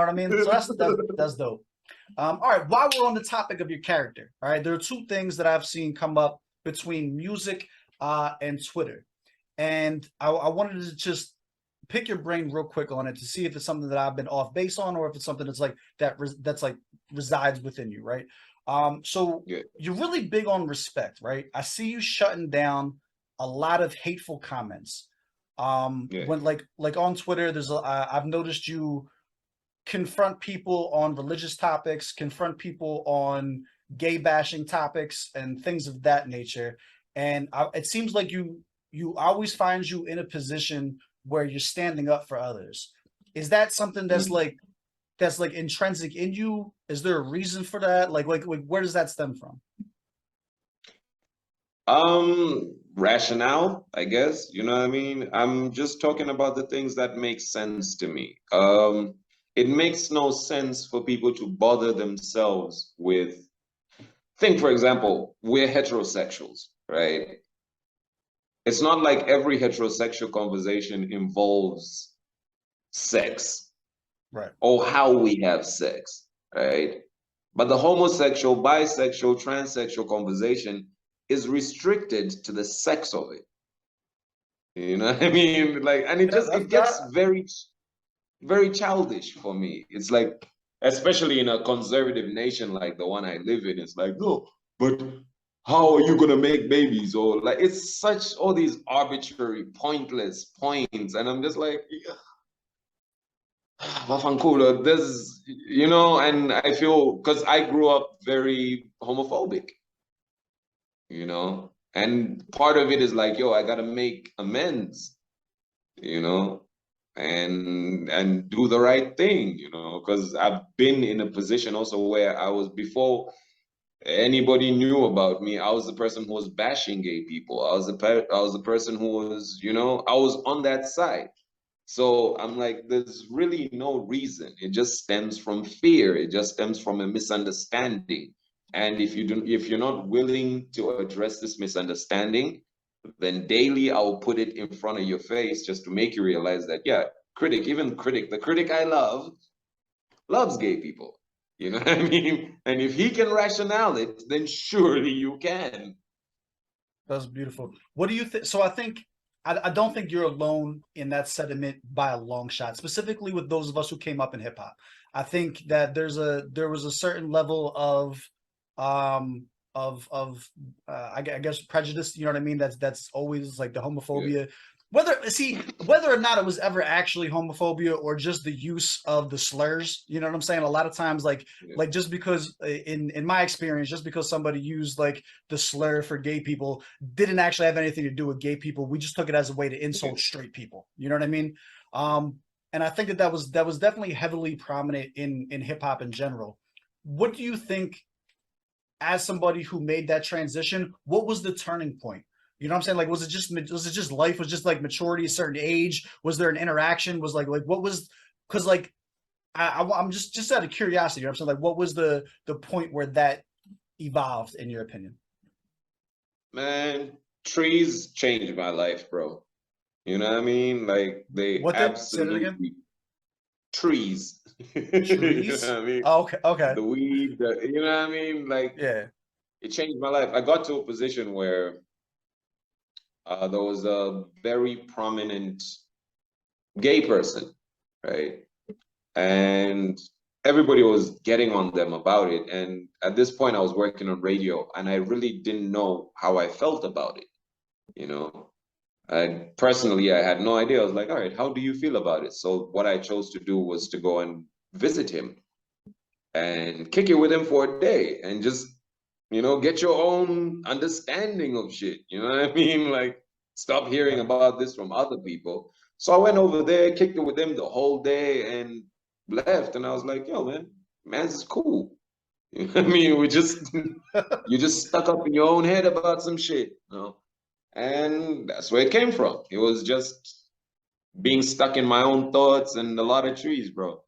what I mean? So that's dope. All right, while we're on the topic of your character, all right, there are two things that I've seen come up between music and Twitter. And I wanted to just pick your brain real quick on it to see if it's something that I've been off base on, or if it's something that's like that's like resides within you, right? So Yeah. you're really big on respect, right? I see you shutting down a lot of hateful comments. Yeah. When like on Twitter, I've noticed you confront people on religious topics, confront people on gay bashing topics, and things of that nature. And it seems like you always find you in a position where you're standing up for others. Is that something Mhm. that's like intrinsic in you? Is there a reason for that? Like where does that stem from? Rationale, I guess, you know what I mean? I'm just talking about the things that make sense to me. It makes no sense for people to bother themselves with, think, for example, we're heterosexuals, right? It's not like every heterosexual conversation involves sex Right. or how we have sex, right? But the homosexual, bisexual, transsexual conversation is restricted to the sex of it. You know what I mean? Like, and Yeah, it that gets very, very childish for me. It's like, especially in a conservative nation like the one I live in, it's like, no, but how are you gonna make babies? Or like, it's such all these arbitrary, pointless points, and I'm just like, yeah, Vafankulo, this, you know, and I feel because I grew up very homophobic, you know, and part of it is like, yo, I gotta make amends, you know, and do the right thing, you know, because I've been in a position also where I was before anybody knew about me. I was the person who was bashing gay people. I was the person who was, you know, I was on that side. So I'm like, there's really no reason. It just stems from fear. It just stems from a misunderstanding. And if you're not willing to address this misunderstanding, then daily I will put it in front of your face just to make you realize that, yeah, the critic I love, loves gay people. You know what I mean? And if he can rationale it, then surely you can. That's beautiful. What do you think? So I think I don't think you're alone in that sentiment by a long shot, specifically with those of us who came up in hip hop. I think that there was a certain level um I guess prejudice, you know what I mean? That's always like the Yeah. homophobia. Whether or not it was ever actually homophobia or just the use of the slurs, you know what I'm saying? A lot of times Yeah. like just because in my experience, just because somebody used like the slur for gay people didn't actually have anything to do with gay people. We just took it as a way to Yeah. insult straight people. You know what I mean? And I think that was definitely heavily prominent in hip hop in general. What do you think, as somebody who made that transition, what was the turning point? You know what I'm saying? Like, was it just life? Was just like maturity, a certain age? Was there an interaction? Was like what was? Because like I'm just out of curiosity. You know what I'm saying? Like, what was the point where that evolved, in your opinion? Man, trees changed my life, bro. You know what I mean? Like they What did? Say that again. absolutely trees. You know what Trees. I mean? Oh, okay. Okay. The weed, you know what I mean? Like Yeah. it changed my life. I got to a position where there was a very prominent gay person, right? And everybody was getting on them about it. And at this point, I was working on radio, and I really didn't know how I felt about it, you know? I had no idea. I was like, all right, how do you feel about it? So what I chose to do was to go and visit him and kick it with him for a day and just, you know, get your own understanding of shit. You know what I mean? Like, stop hearing Right. about this from other people. So I went over there, kicked it with him the whole day and left. And I was like, yo, man, man's is cool. You know what I mean? You just stuck up in your own head about some shit, you know? And that's where it came from. It was just being stuck in my own thoughts and a lot of trees, bro.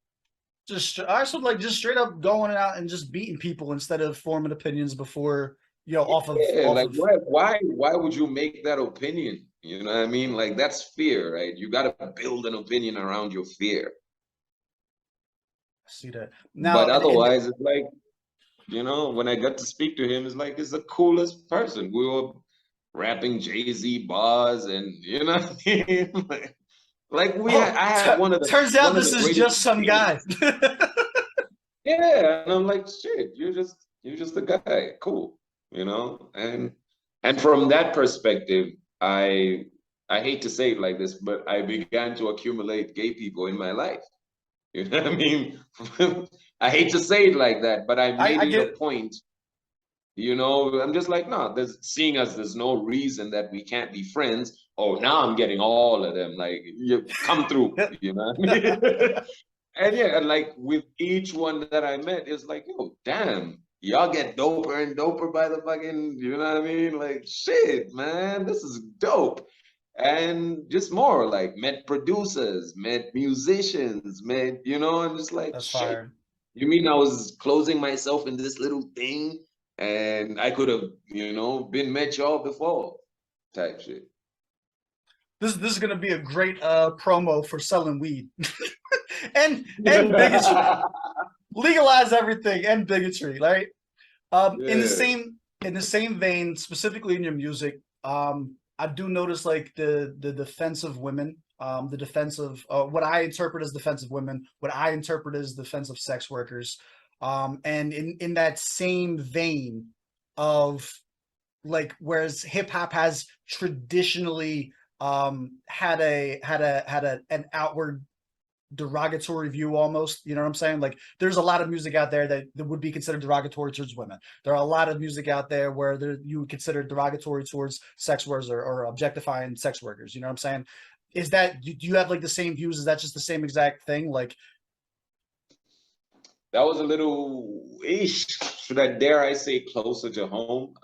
Just I also like just straight up going out and just beating people instead of forming opinions before, you know, Yeah, off like of. why would you make that opinion? You know what I mean? Like that's fear, right? You got to build an opinion around your fear. See that But now, and otherwise, it's like, you know, when I got to speak to him, it's like he's the coolest person. We were rapping Jay-Z bars, and you know what I mean? oh, I had turns out one of this the is greatest just some guy. teams. Yeah, and I'm like, shit, you're just a guy, cool, you know. And from that perspective, I hate to say it like this, but I began to accumulate gay people in my life. You know what I mean? I hate to say it like that, but I made I it a get point. You know, I'm just like, no, there's seeing as there's no reason that we can't be friends. Oh, now I'm getting all of them. Like, you come through, you know what I mean? And yeah, and like with each one that I met, it's like, oh, damn, y'all get doper and doper by the fucking, you know what I mean? Like, shit, man, this is dope. And just more like met producers, met musicians, met, you know, and just like, that's shit. fire. You mean I was closing myself in this little thing and I could have, you know, been met y'all before type shit. This is gonna be a great promo for selling weed and bigotry. Legalize everything and bigotry, right? Yeah. In the same vein, specifically in your music, I do notice like the defense of women, the defense of what I interpret as defense of women, what I interpret as defense of sex workers, and in that same vein of like, whereas hip hop has traditionally had an outward derogatory view almost, you know what I'm saying? Like there's a lot of music out there that would be considered derogatory towards women. There are a lot of music out there where you would consider derogatory towards sex workers or objectifying sex workers, you know what I'm saying? Is that, do you have like the same views? Is that just the same exact thing? Like, That was a little ish, should I dare I say closer to home.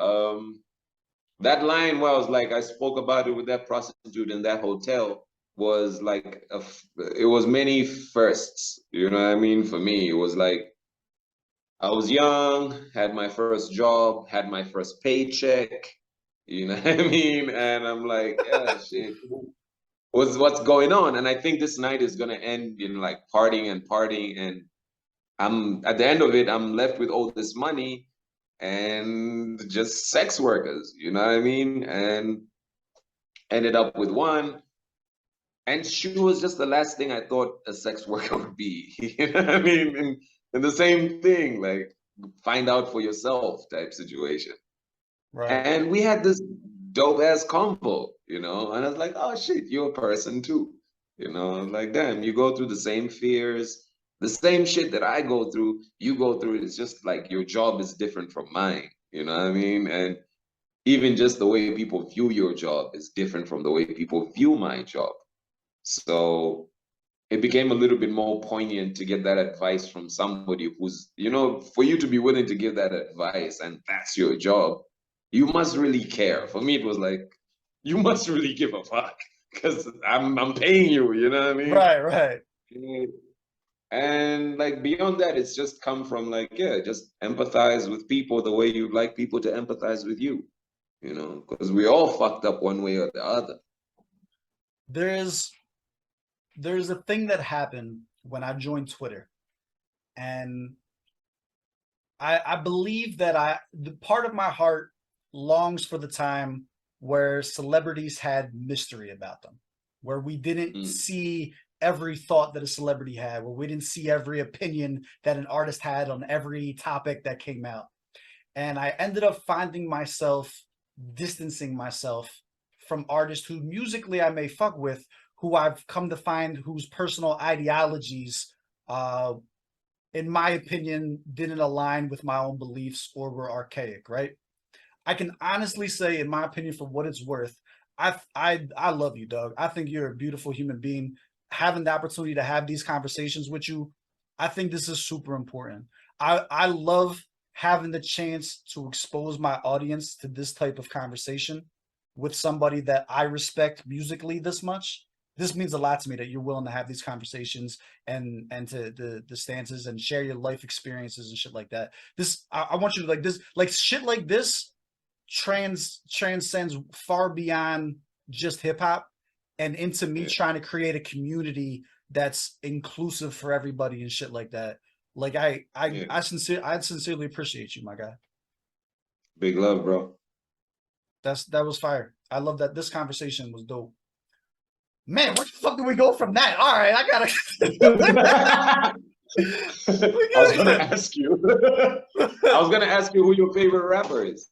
That line where I was like, I spoke about it with that prostitute in that hotel was like it was many firsts. You know what I mean? For me, it was like I was young, had my first job, had my first paycheck. You know what I mean? And I'm like, yeah, shit. What's going on? And I think this night is gonna end in like partying and partying, and I'm at the end of it, I'm left with all this money and just sex workers, you know what I mean? And ended up with one. And she was just the last thing I thought a sex worker would be. You know what I mean? And the same thing, like find out for yourself type situation. right. And we had this dope ass combo, you know, and I was like, oh shit, you're a person too. You know, like damn, you go through the same fears, the same shit that I go through, you go through it. It's just like your job is different from mine. You know what I mean? And even just the way people view your job is different from the way people view my job. So it became a little bit more poignant to get that advice from somebody who's, you know, for you to be willing to give that advice and that's your job, you must really care. For me, it was like, you must really give a fuck because I'm paying you, you know what I mean? Right, right. Yeah. And like beyond that, it's just come from like, yeah, just empathize with people the way you'd like people to empathize with you know, because we all fucked up one way or the other. There is there's a thing that happened when I joined Twitter, and I believe that the part of my heart longs for the time where celebrities had mystery about them, where we didn't Mm. see every thought that a celebrity had, where we didn't see every opinion that an artist had on every topic that came out. And I ended up finding myself distancing myself from artists who musically I may fuck with, who I've come to find whose personal ideologies uh, in my opinion, didn't align with my own beliefs or were archaic, right? I can honestly say, in my opinion, for what it's worth, I love you, Doug. I think you're a beautiful human being. Having the opportunity to have these conversations with you, I think this is super important. I love having the chance to expose my audience to this type of conversation with somebody that I respect musically this much. This means a lot to me that you're willing to have these conversations and to the stances and share your life experiences and shit like that. I want you to like this, like shit like this transcends far beyond just hip hop and into me Yeah. trying to create a community that's inclusive for everybody and shit like that. Like Yeah. I sincerely appreciate you, my guy. Big love, bro. That was fire. I love that. This conversation was dope. Man, where the fuck do we go from that? All right, I gotta. I was gonna ask you. I was gonna ask you who your favorite rapper is.